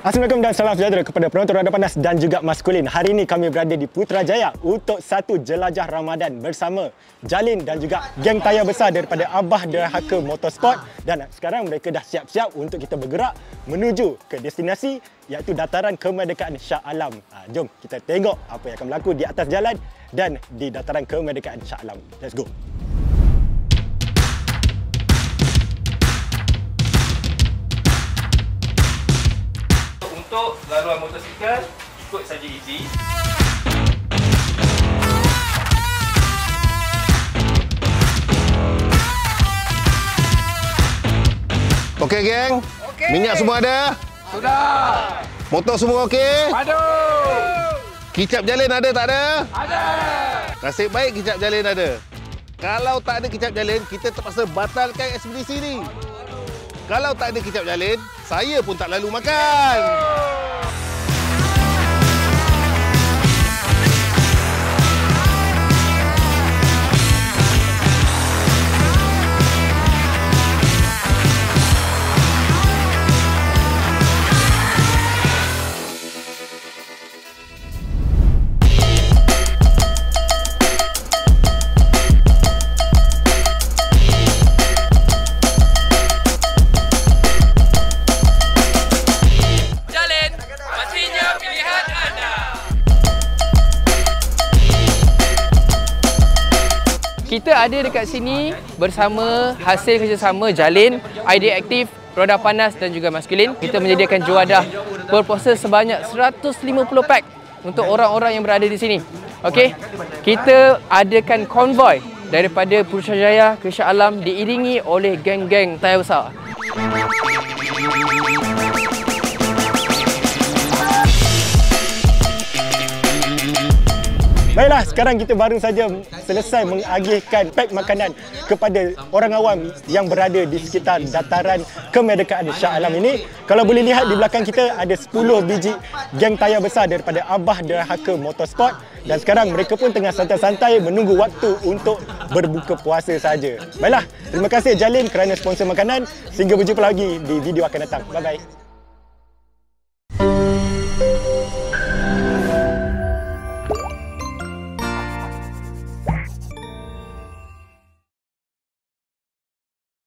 Assalamualaikum dan salam sejahtera kepada penonton Radar Panas dan juga maskulin. Hari ini kami berada di Putrajaya untuk satu jelajah Ramadan bersama Jalin dan juga geng tayar besar daripada Abah Derhaka Motorsport. Dan sekarang mereka dah siap-siap untuk kita bergerak menuju ke destinasi iaitu Dataran Kemerdekaan Shah Alam. Jom kita tengok apa yang akan berlaku di atas jalan dan di Dataran Kemerdekaan Shah Alam. Let's go! Untuk laluan motosikal, ikut saja easy. Okey geng, minyak semua ada? Sudah. Motor semua okey? Aduh. Kicap jalin ada tak ada? Ada. Nasib baik kicap jalin ada. Kalau tak ada kicap jalin, kita terpaksa batalkan ekspedisi ni. Kalau tak ada kicap jalin, saya pun tak lalu makan. Kita ada dekat sini bersama hasil kerjasama Jalin, Idea Aktif, Roda Panas dan juga Maskulin. Kita menyediakan juadah proposal sebanyak 150 pack untuk orang-orang yang berada di sini. Okey, kita adakan konvoi daripada Putrajaya ke Shah Alam diiringi oleh geng-geng tayar besar. Baiklah, sekarang kita baru saja selesai mengagihkan pack makanan kepada orang awam yang berada di sekitar Dataran Kemerdekaan Shah Alam ini. Kalau boleh lihat di belakang kita ada 10 biji geng tayar besar daripada Abah Derhaka Motorsport. Dan sekarang mereka pun tengah santai-santai menunggu waktu untuk berbuka puasa saja. Baiklah, terima kasih Jalin kerana sponsor makanan. Sehingga berjumpa lagi di video akan datang. Bye-bye.